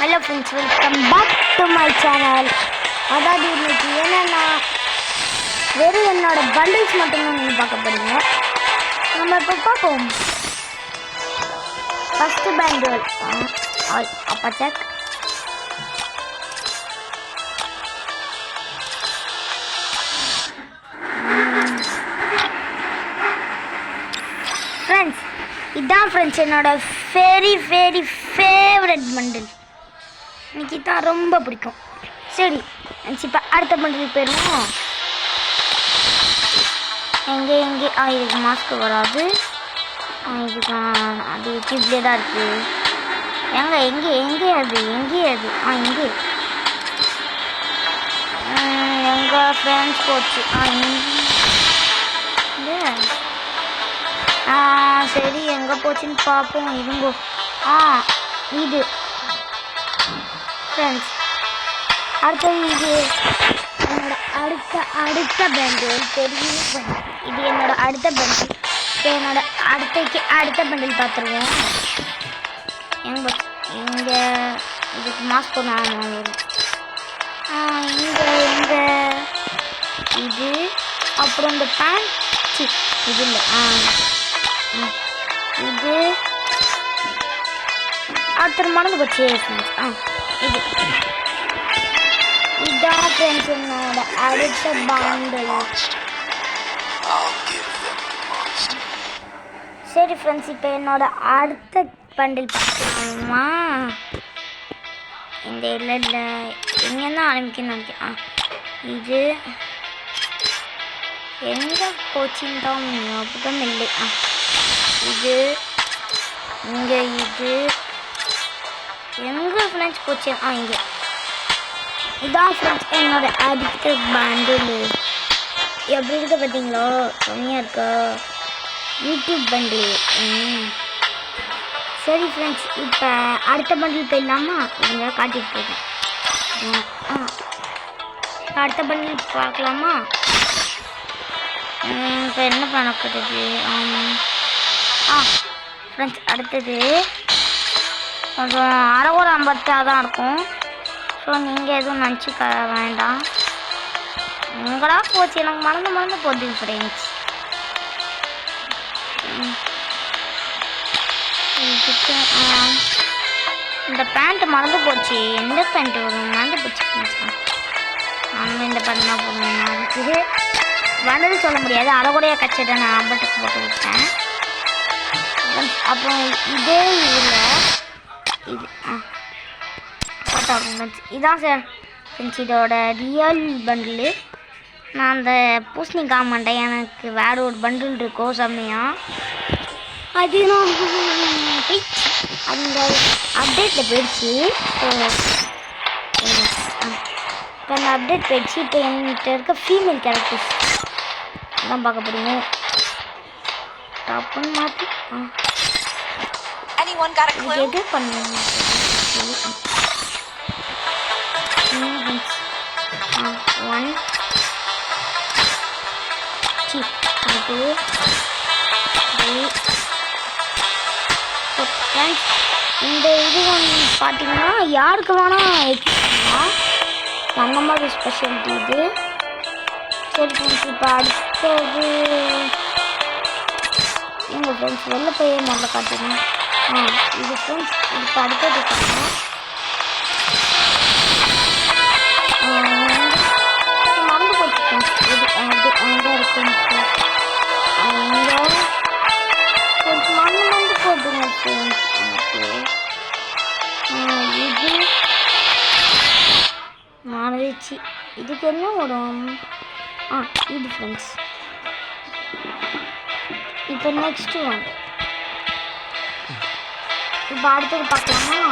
Hello friends, welcome back to my channel. அதாவது இன்னைக்கு என்னன்னா வெறும் என்னோட பண்டில்ஸ் மட்டும்தான் நீங்கள் பார்க்க போறீங்க. நம்ம இப்போ பார்ப்போம். ஃபர்ஸ்ட் பண்டில் அப்பா செக். ஃப்ரெண்ட்ஸ் இதான் ஃப்ரெண்ட்ஸ் என்னோட வெரி ஃபேவரட் பண்டில். எனக்கு தான் ரொம்ப பிடிக்கும். சரி இப்போ அடுத்த பண்டில் போயிடுவோம். எங்கே இதுக்கு மாஸ்க் வராது. இதுக்கு அது கிப்லே தான் இருக்குது. எங்கே அது இங்கே எங்கள் ஃப்ரெண்ட்ஸ் போச்சு. இங்கே சரி எங்கே போச்சுன்னு பார்ப்போம். இருங்கோ. இது ஃப்ரெண்ட்ஸ் அடுத்தது இது என்னோட அடுத்த பண்டில். பெரிய பண்டில் இது என்னோட அடுத்த பண்டில். என்னோட அடுத்த பண்டில் பார்த்துருவோம். இங்கே இதுக்கு மாஸ்க் போடணும். இங்கே இது அப்புறம் இந்த பேண்ட் இது இல்லை. இது அடுத்த மறந்து போச்சு. இது இதான் ஃப்ரெண்ட்ஸ் என்னோட அடுத்த பண்டில். சரி ஃப்ரெண்ட்ஸ் இப்போ என்னோட அடுத்த பண்டில் பார்க்கலாமா? இந்த இல்லை எங்கே தான் ஆரம்பிக்கணும்னு நினைக்கிறேன். இது எங்கே போச்சுன்னு தான் அப்பதான் இல்லை. இது இங்கே இது எங்கே ஃப்ரெண்ட்ஸ் போச்சு? இங்கே இதான் ஃப்ரெண்ட்ஸ் என்னோட அடுத்த பண்டில். எப்படி இருக்க பார்த்தீங்களோ? செம்மையாக இருக்கா? YouTube bundle. சரி ஃப்ரெண்ட்ஸ் இப்போ அடுத்த பண்டில் போயிடலாமா? இங்கே காட்டிட்டு போயிட்டேன். அடுத்த பண்டில் பார்க்கலாமா? இப்போ என்ன பண்ணப்படுது? ஃப்ரெண்ட்ஸ் அடுத்தது கொஞ்சம் அரைகுறை ஐம்பத்தாக தான் இருக்கும். ஸோ நீங்கள் எதுவும் நினச்சிக்க வேண்டாம். எங்கடா போச்சு? எனக்கு மறந்து போகுது ஃப்ரெண்ட்ஸ். இந்த பேண்ட்டு மறந்து போச்சு. எந்த பேண்ட்டு வரும்? மறந்து போச்சு ஃப்ரெண்ட்ஸ். நானும் இந்த பேண்ட் தான் போடுவேன். அதுக்கு வந்தது சொல்ல முடியாது. அரைகுறையாக கச்சிட்ட நான் ஆம்பட்டுக்கு போட்டு விட்டேன். அப்புறம் இதே இதில் இது இதான் சார் ஃப்ரெண்ட்ஸ் இதோட ரியல் பண்டில். நான் அந்த பூசணிக்காய் மாட்டேன். எனக்கு வேறு ஒரு பண்டில் இருக்கும் செம்மையாக. அது நான் அந்த அப்டேட்டில் போயிடுச்சு. இப்போ அந்த அப்டேட் போயிடுச்சு. இப்போ என்கிட்ட இருக்க ஃபீமேல் கேரக்டர்ஸ் தான் பார்க்க போகிறீங்க. டப்புன்னு மாற்றி எது பண்ணுங்க. ஒன் இந்த இது பார்த்தீங்கன்னா யாருக்கு வேணால் அந்த மாதிரி ஸ்பெஷாலிட்டி இது. சரி ஃப்ரெண்ட்ஸ் இப்போ அடுத்தது எங்கள் ஃப்ரெண்ட்ஸ் வெளில போய் முதல்ல காட்டுங்க. இது ஃப்ரெண்ட்ஸ் இப்போ அடுத்தது பார்த்தீங்கன்னா மறந்து போச்சு ஃப்ரெண்ட்ஸ். இது அங்கே இருக்கும். அங்கே கொஞ்சம் மறந்து போட்டுங்க ஃப்ரெண்ட்ஸ். எனக்கு இது மறந்துச்சு. இதுக்கு என்ன வரும்? இது ஃப்ரெண்ட்ஸ் இப்போ நெக்ஸ்ட் ஒன். இப்போ அடுத்தது பார்க்கலாமா?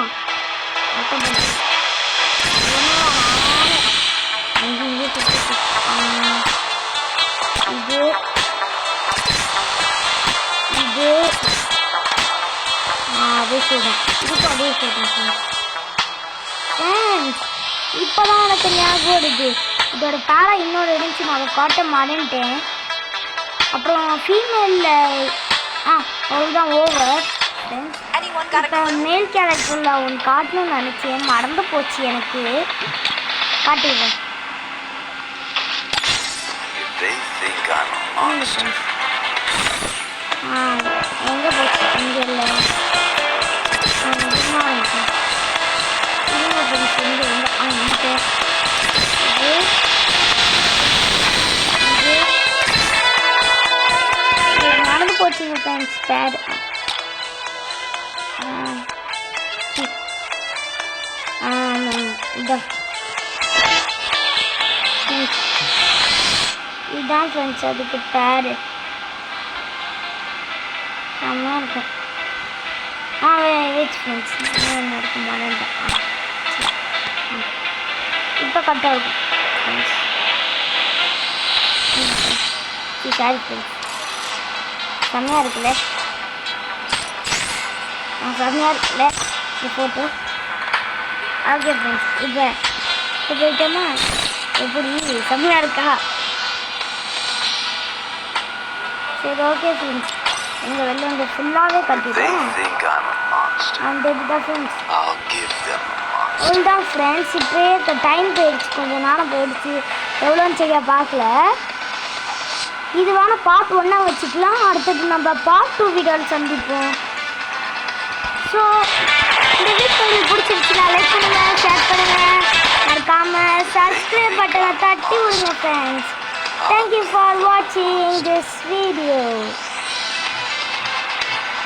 இது அதே சொல்கிறேன். இதுக்கு அதே சொல்கிறேன் ஃப்ரெண்ட்ஸ். இப்போ தான் எனக்கு ஞாபகம் வருது. இதோட பேரா இன்னொரு இருந்துச்சு. நான் அதை காட்ட மறந்துட்டேன். அப்புறம் ஃபீமேலில் அவ்வளோதான் ஓவர் ஃப்ரெண்ட்ஸ். இப்போ மேல் கேரக்டரில் ஒன்று காட்டணும்னு நினச்சேன், மறந்து போச்சு எனக்கு. காட்டிடுவேன். எங்கே போச்சு? இங்கே இல்லை. நடந்து போச்சுங்க ஃப்ரெண்ட்ஸ். பேட் இதுதான் ஃப்ரெண்ட்ஸ் அதுக்கு பேரு. நல்லா இருக்கும். வெயிட் ஃப்ரெண்ட்ஸ், ஒன்று இருக்கும் மறந்தேன். இப்போ கரெக்டாக இருக்கும் ஃப்ரெண்ட்ஸ். சாரி ஃப்ரெண்ட்ஸ், செம்மையாக இருக்குல்ல? செம்மையாக இருக்குல்ல இந்த ஃபோட்டோ? ஓகே ஃப்ரெண்ட்ஸ், இப்போ போயிட்டோமா? எப்படி செம்மையாக இருக்கா? சரி ஓகே ஃப்ரெண்ட்ஸ், எங்கள் வெளில வந்து ஃபுல்லாகவே கட்டிட்டேன். அந்த இதுதான் ஃப்ரெண்ட்ஸ். அவ்வளோதான் ஃப்ரெண்ட்ஸ். இப்போ டைம் போயிடுச்சு, கொஞ்சம் நேரம் போயிடுச்சு. எவ்வளோன்னு சரியா பார்க்கல. இது வேணால் பார்ட் 1 வச்சுக்கலாம். அடுத்தது நம்ம பார்ட் 2 வீடியோவில் சந்திப்போம். ஸோ இந்த வீடியோ உங்களுக்கு பிடிச்சிருச்சுன்னா லைக் பண்ணுங்கள், ஷேர் பண்ணுங்கள், மறக்காமல் சப்ஸ்கிரைப் பட்டனை தட்டி விடுங்க friends. Thank you for watching this video.